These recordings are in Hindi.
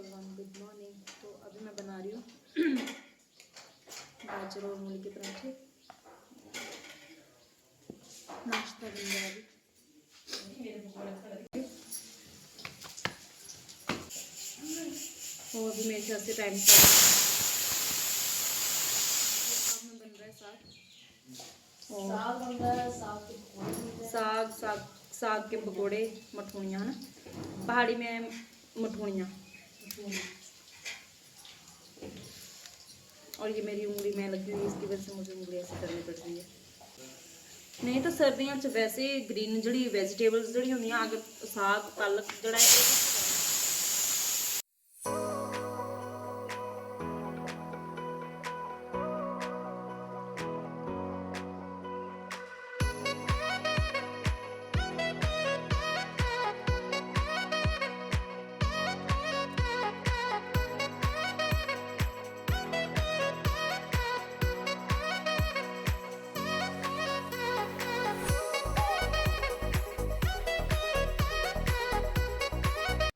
Everyone, good morning. तो अभी मैं बना रही हूँ गाजर और मूली के पराठे। नाश्ता बन रहा है अभी। और अभी मेरे ख्याल से टाइम से साग में बन रहा है साग और साग साग साग के पकौड़े, मठूनियाँ ना, पहाड़ी में मठूनियाँ। और ये मेरी उंगली में लगी हुई है, इसकी वजह से मुझे उंगली ऐसे करनी पड़ रही है। नहीं तो सर्दियों च वैसे ग्रीन जड़ी वेजिटेबल्स जड़ी होंगी अगर साग पालक जड़ा है।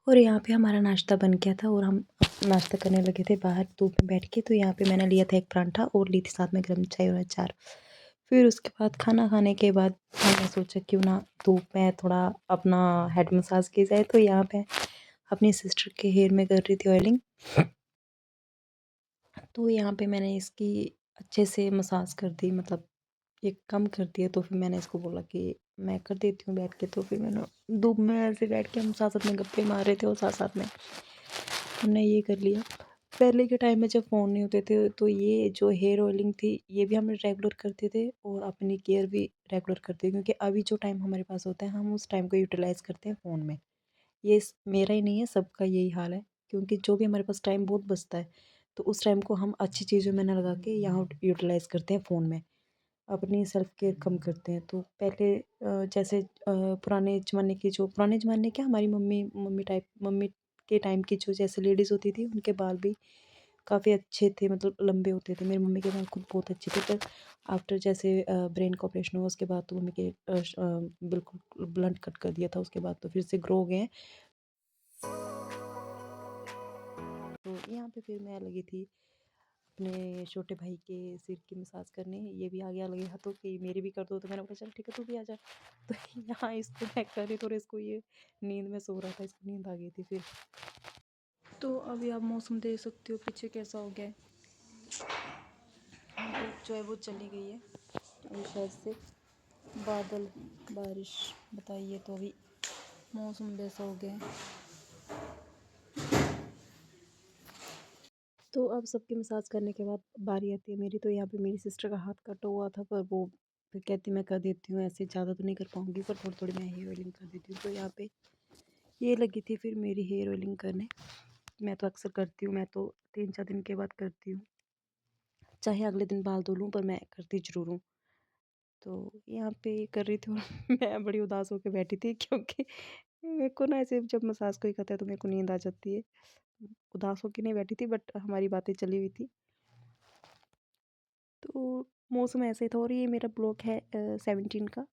और यहाँ पे हमारा नाश्ता बन गया था और हम नाश्ता करने लगे थे बाहर धूप में बैठ के। तो यहाँ पे मैंने लिया था एक परांठा और ली थी साथ में गर्म चाय और अचार। फिर उसके बाद खाना खाने के बाद हमने सोचा क्यों ना धूप में थोड़ा अपना हेड मसाज की जाए। तो यहाँ पे अपनी सिस्टर के हेयर में कर रही थी ऑयलिंग। तो यहाँ पे मैंने इसकी अच्छे से मसाज कर दी, मतलब ये कम कर दिया। तो फिर मैंने इसको बोला कि मैं कर देती हूँ बैठ के। तो फिर मैंने धूप में ऐसे बैठ के हम साथ साथ में गप्पे मार रहे थे और साथ साथ में हमने ये कर लिया। पहले के टाइम में जब फ़ोन नहीं होते थे तो ये जो हेयर ऑयलिंग थी ये भी हम रेगुलर करते थे और अपनी केयर भी रेगुलर करते थे, क्योंकि अभी जो टाइम हमारे पास होता है हम उस टाइम को यूटिलाइज़ करते हैं फ़ोन में। ये मेरा ही नहीं है, सबका यही हाल है, क्योंकि जो भी हमारे पास टाइम बहुत बचता है तो उस टाइम को हम अच्छी चीज़ों में ना लगा के यहाँ यूटिलाइज़ करते हैं फ़ोन में, अपनी सेल्फ केयर कम करते हैं। तो पहले जैसे पुराने ज़माने क्या, हमारी मम्मी के टाइम की जो जैसे लेडीज़ होती थी उनके बाल भी काफ़ी अच्छे थे, मतलब लंबे होते थे। मेरी मम्मी के बाल खुद बहुत अच्छे थे, पर आफ्टर जैसे ब्रेन का ऑपरेशन हुआ उसके बाद तो मम्मी के बिल्कुल ब्लंट कट कर दिया था, उसके बाद तो फिर से ग्रो हो गए हैं। तो यहाँ पे फिर मैं लगी थी अपने छोटे भाई के सिर की मसाज करने। ये भी आ गया लगे हाथों कि मेरी भी कर दो। तो मैंने बोला चल ठीक है तू भी आ जा। तो यहाँ इसको मैं कर रही थी और इसको ये नींद में सो रहा था, इसको नींद आ गई थी फिर। तो अभी आप मौसम देख सकते हो पीछे कैसा हो गया है। धूप जो है वो चली गई है, अभी शायद से बादल बारिश बताइए। तो अभी मौसम वैसा हो गया है। तो अब सबकी मसाज करने के बाद बारी आती है मेरी। तो यहाँ पे मेरी सिस्टर का हाथ कटा हुआ था, पर वो फिर कहती मैं कर देती हूँ, ऐसे ज़्यादा तो नहीं कर पाऊँगी पर थोड़ी थोड़ी मैं हेयर ऑयलिंग कर देती हूँ। तो यहाँ पे ये लगी थी फिर मेरी हेयर ऑयलिंग करने। मैं तो अक्सर करती हूँ, मैं तो 3-4 दिन के बाद करती हूँ, चाहे अगले दिन बाल धो लूँ पर मैं करती ज़रूर हूँ। तो यहाँ पे कर रही थी और मैं बड़ी उदास होकर बैठी थी, क्योंकि मेरे को ना ऐसे जब मसाज कोई करता है तो मेरे को नींद आ जाती है। उदास होकर नहीं बैठी थी, बट हमारी बातें चली हुई थी। तो मौसम ऐसे ही था। और ये मेरा ब्लॉग है 17 का,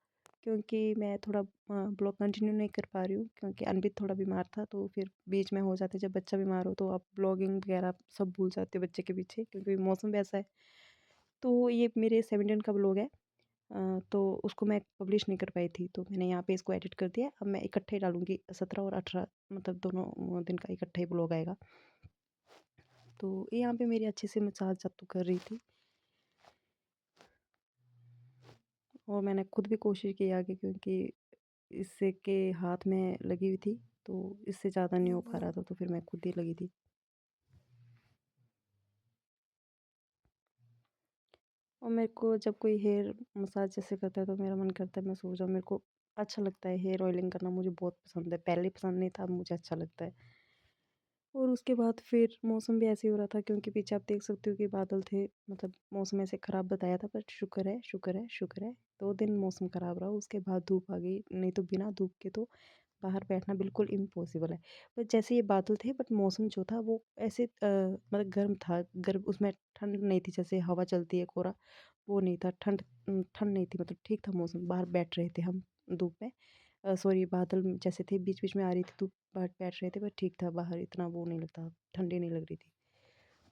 क्योंकि मैं थोड़ा ब्लॉग कंटिन्यू नहीं कर पा रही हूँ, क्योंकि अनबित थोड़ा बीमार था। तो फिर बीच में हो जाते, जब बच्चा बीमार हो तो आप ब्लॉगिंग वगैरह सब भूल जाते हो बच्चे के पीछे, क्योंकि मौसम वैसा है। तो ये मेरे 17 का ब्लॉग है। तो उसको मैं पब्लिश नहीं कर पाई थी, तो मैंने यहाँ पे इसको एडिट कर दिया। अब मैं इकट्ठे डालूँगी 17 और 18, मतलब दोनों दिन का इकट्ठा ही ब्लॉग आएगा। तो यहाँ पे मेरी अच्छे से मसाज जब तो कर रही थी, और मैंने खुद भी कोशिश की आगे, क्योंकि इससे के हाथ में लगी हुई थी तो इससे ज़्यादा नहीं हो पा रहा था, तो फिर मैं खुद ही लगी थी। और मेरे को जब कोई हेयर मसाज जैसे करता है तो मेरा मन करता है मैं सो जाऊँ। मेरे को अच्छा लगता है हेयर ऑयलिंग करना, मुझे बहुत पसंद है। पहले पसंद नहीं था, अब मुझे अच्छा लगता है। और उसके बाद फिर मौसम भी ऐसे ही हो रहा था, क्योंकि पीछे आप देख सकते हो कि बादल थे, मतलब मौसम ऐसे ख़राब बताया था, पर शुक्र है शुक्र है शुक्र है 2 दिन मौसम ख़राब रहा, उसके बाद धूप आ गई। नहीं तो बिना धूप के तो बाहर बैठना बिल्कुल इम्पॉसिबल है। पर जैसे ये बादल थे, बट मौसम जो था वो ऐसे मतलब गर्म था, गर्म, उसमें ठंड नहीं थी जैसे हवा चलती है कोहरा, वो नहीं था। ठंड ठंड नहीं थी, मतलब ठीक था मौसम। बाहर बैठ रहे थे हम धूप में, सॉरी बादल जैसे थे, बीच-बीच में आ रही थी धूप, बट बैठ रहे थे, बट ठीक था, बाहर इतना वो नहीं लगता, ठंडी नहीं लग रही थी।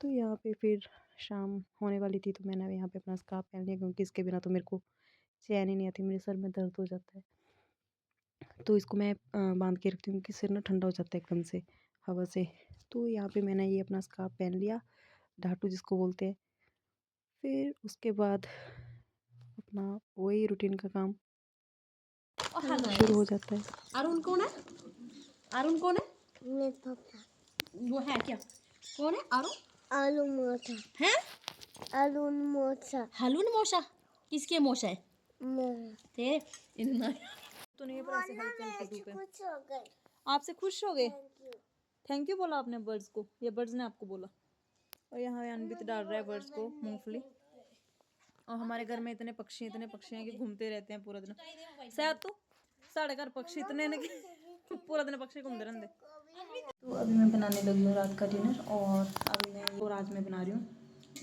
तो यहाँ पे फिर शाम होने वाली थी, तो मैंने यहाँ पे अपना स्कार्फ़ पहन लिया, क्योंकि इसके बिना तो मेरे को चैन ही नहीं आती, मेरे सर में दर्द हो जाता है। तो इसको मैं बांध के रखती हूँ, क्योंकि सिर ना ठंडा हो जाता है एकदम से हवा से। तो यहाँ पे मैंने ये अपना स्कार्फ़ पहन लिया, ढाटू जिसको बोलते हैं। फिर उसके बाद अपना वही रूटीन का काम शुरू हो जाता है। अरुण कौन है? अरुण कौन है? मेरे पापा। वो है क्या? कौन है अरुण? अरुण मोसा है। अरुण मोसा। हलून मोशा? किसके मोशा है? तेरे इतना तो नहीं है, पर ऐसे हल्के हल्के धूप है। खुश हो गए। आपसे खुश हो गए? Thank you. थैंक यू बोला आपने बर्ड्स को, या बर्ड्स ने आपको बोला? और यहाँ अनबित डाल रहा है बर्ड्स को मूंगफली। और हमारे घर में इतने पक्षी हैं कि घूमते रहते हैं पूरा दिन। शायद तो साढ़े घर पक्षी इतने हैं कि पूरा दिन पक्षी घूमते रहते। तो अभी मैं बनाने लगी हूँ रात का डिनर, और अभी मैं और आज मैं बना रही हूँ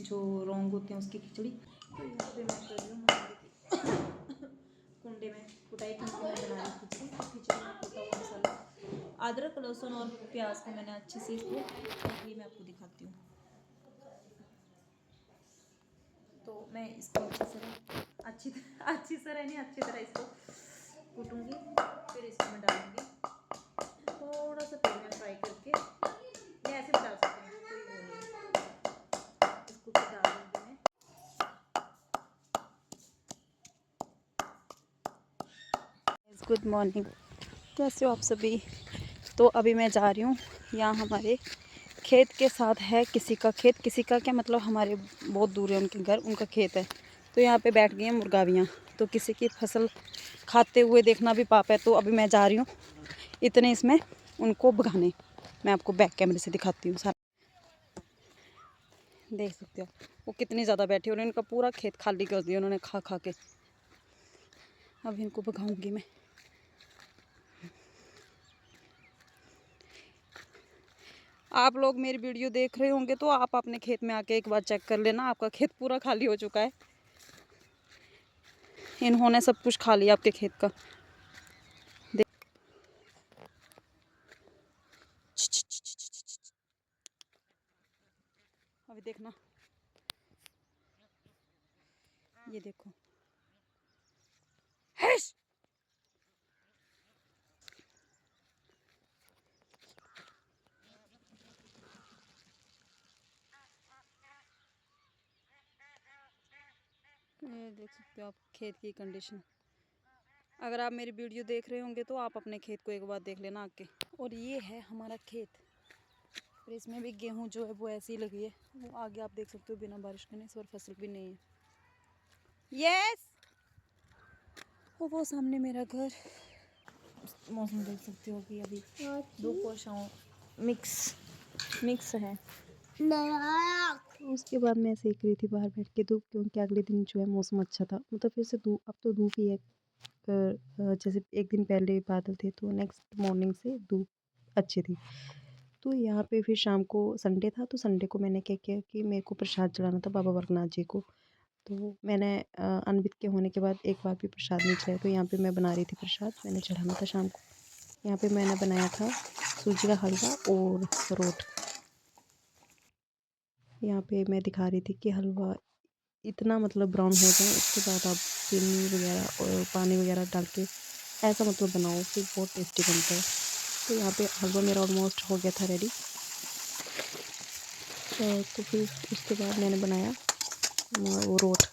जो रोंग होते हैं उसकी खिचड़ी। तो यहाँ पे मैं कर रही हूँ मसाले की कुंडे में कुटाई करके मैं बना रही हूँ खिचड़ी। खिचड़ी में कुटा हुआ मसाला, अदरक लहसुन और प्याज को मैंने अच्छे से इसको, ये मैं आपको दिखाती हूँ। तो मैं इसको अच्छी तरह नहीं, अच्छी तरह इसको कूटूँगी, फिर इसको मैं डालूँगी। थोड़ा सा तेल में फ्राई करके, या ऐसे भी डाल सकते हैं, कोई वो नहीं है। इसको फिर डाल दूँगी मैं। गुड मॉर्निंग, कैसे हो आप सभी? तो अभी मैं जा रही हूँ, यहाँ हमारे खेत के साथ है किसी का खेत, किसी का क्या मतलब, हमारे बहुत दूर है उनके घर, उनका खेत है। तो यहाँ पे बैठ गई हैं मुर्गावियाँ, तो किसी की फसल खाते हुए देखना भी पाप है। तो अभी मैं जा रही हूँ इतने इसमें उनको भगाने। मैं आपको बैक कैमरे से दिखाती हूँ सारा, देख सकते हो वो कितनी ज़्यादा बैठी, और इनका पूरा खेत खाली कर दिया उन्होंने खा खा के। अब इनको भगाऊंगी मैं। आप लोग मेरी वीडियो देख रहे होंगे तो आप अपने खेत में आके एक बार चेक कर लेना, आपका खेत पूरा खाली हो चुका है। इन्होंने सब कुछ खा लिया आपके खेत का। अभी देखना, ये देखो। ये देख सकते हो आप खेत की कंडीशन। अगर आप मेरी वीडियो देख रहे होंगे तो आप अपने खेत को एक बार देख लेना आके। और ये है हमारा खेत, और इसमें भी गेहूं जो है वो ऐसी ही लगी है। वो आगे आप देख सकते हो बिना बारिश के, इस बार फसल भी नहीं है। यस, वो सामने मेरा घर। मौसम देख सकते हो कि अभी धूप और छाँव मिक्स है। तो उसके बाद मैं सेक रही थी बाहर बैठ के धूप, क्योंकि अगले दिन जो है मौसम अच्छा था, मतलब फिर से धूप, अब तो धूप ही है। जैसे एक दिन पहले बादल थे, तो नेक्स्ट मॉर्निंग से धूप अच्छी थी। तो यहाँ पे फिर शाम को संडे था, तो संडे को मैंने क्या किया कि मेरे को प्रसाद चढ़ाना था बाबा वर्गनाथ जी को। तो मैंने अनबित के होने के बाद एक बार भी प्रसाद नहीं चढ़ाया, तो यहाँ पे मैं बना रही थी प्रसाद, मैंने चढ़ाना था शाम को। यहाँ पे मैंने बनाया था सूजी का हलवा और रोट। यहाँ पे मैं दिखा रही थी कि हलवा इतना मतलब ब्राउन हो जाए, उसके बाद आप चीनी वगैरह और पानी वगैरह डाल के ऐसा मतलब बनाओ, फिर बहुत टेस्टी बनता है। तो यहाँ पे हलवा मेरा ऑलमोस्ट हो गया था रेडी। तो फिर उसके बाद मैंने बनाया वो रोट।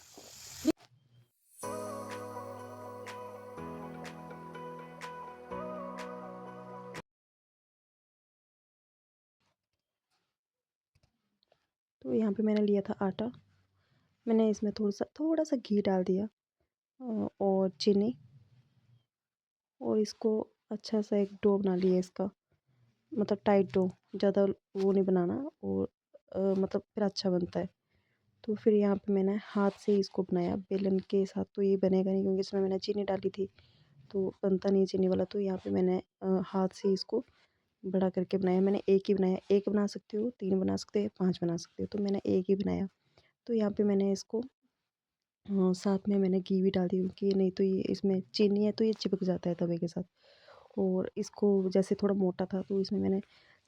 तो यहाँ पे मैंने लिया था आटा, मैंने इसमें थोड़ा सा घी डाल दिया, और चीनी, और इसको अच्छा सा एक डो बना लिया इसका, मतलब टाइट डो, ज़्यादा वो नहीं बनाना, और मतलब फिर अच्छा बनता है। तो फिर यहाँ पे मैंने हाथ से इसको बनाया, बेलन के साथ तो ये बनेगा नहीं, क्योंकि इसमें मैंने चीनी डाली थी, तो बनता नहीं चीनी वाला। तो यहाँ पे मैंने हाथ से इसको बड़ा करके बनाया। मैंने एक ही बनाया, एक बना सकते हो, 3 बना सकते हो, 5 बना सकते हो, तो मैंने एक ही बनाया। तो यहाँ पे मैंने इसको साथ में मैंने घी भी डाल दी, क्योंकि नहीं तो ये इसमें चीनी है तो ये चिपक जाता है तवे के साथ। और इसको जैसे थोड़ा मोटा था तो इसमें मैंने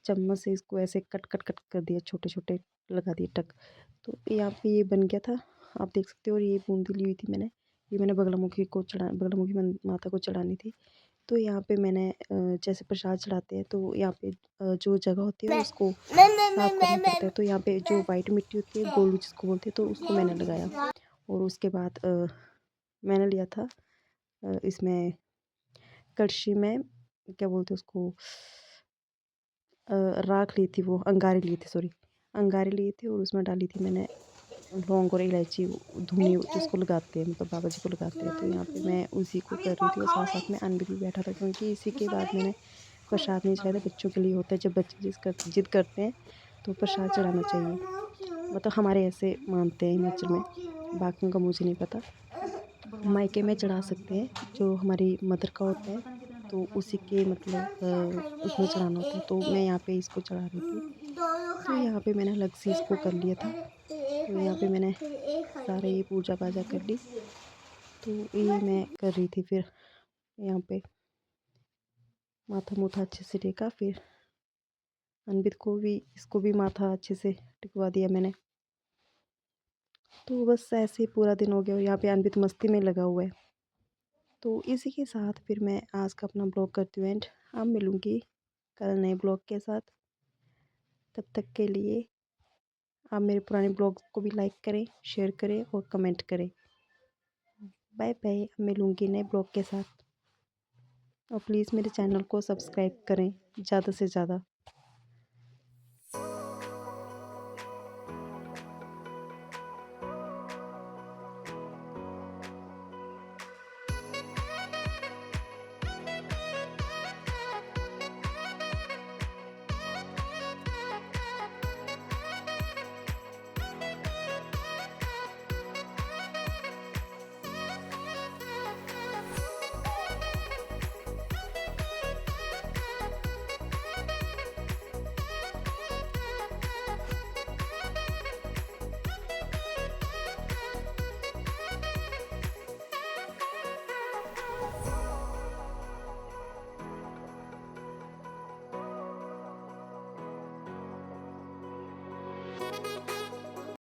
चम्मच से इसको ऐसे कट कट कट कर दिया, छोटे छोटे लगा दिए टक। तो यहाँ पे ये बन गया था, आप देख सकते हो। और ये बूंदी ली हुई थी मैंने, ये मैंने बगलामुखी माता को चढ़ानी थी। तो यहाँ पे मैंने जैसे प्रसाद चढ़ाते हैं तो यहाँ पे जो जगह होती है उसको साफ करना पड़ता है। तो यहाँ पे जो वाइट मिट्टी होती है, गोलू जिसको बोलते हैं, तो उसको मैंने लगाया। और उसके बाद मैंने लिया था इसमें कड़छी में, क्या बोलते हैं उसको, राख ली थी, वो अंगारे लिए थे, सॉरी अंगारे लिए थे। और उसमें डाली थी मैंने लौंग और इलायची, धुनी जिसको लगाते हैं, मतलब बाबा जी को लगाते हैं। तो यहाँ पे मैं उसी को कर रही थी और साथ साथ में अनबिल भी बैठा था, क्योंकि इसी के बाद मैंने प्रसाद नहीं चढ़ाया था। बच्चों के लिए होता है, जब बच्चे जिद करते हैं तो प्रसाद चढ़ाना चाहिए, मतलब हमारे ऐसे मानते हैं हिमाचल में, बाकियों का मुझे नहीं पता। मायके में चढ़ा सकते हैं, जो हमारी मदर का होता है तो उसी के मतलब उसमें चढ़ाना होता है। तो मैं यहाँ पे इसको चढ़ा रही थी। तो यहाँ पे मैंने अलग से इसको कर लिया था। तो यहाँ पे मैंने सारा ये पूजा पाजा कर ली। तो ये मैं कर रही थी, फिर यहाँ पे माथा मुथा अच्छे से टेका, फिर अनबित को भी, इसको भी माथा अच्छे से टिकवा दिया मैंने। तो बस ऐसे ही पूरा दिन हो गया और यहाँ पे अनबित मस्ती में लगा हुआ है। तो इसी के साथ फिर मैं आज का अपना ब्लॉग करती हूँ एंड। अब मिलूँगी कल नए ब्लॉग के साथ। तब तक के लिए आप मेरे पुराने ब्लॉग को भी लाइक करें, शेयर करें और कमेंट करें। Bye bye. अब मिलूँगी नए ब्लॉग के साथ। और प्लीज़ मेरे चैनल को सब्सक्राइब करें ज़्यादा से ज़्यादा।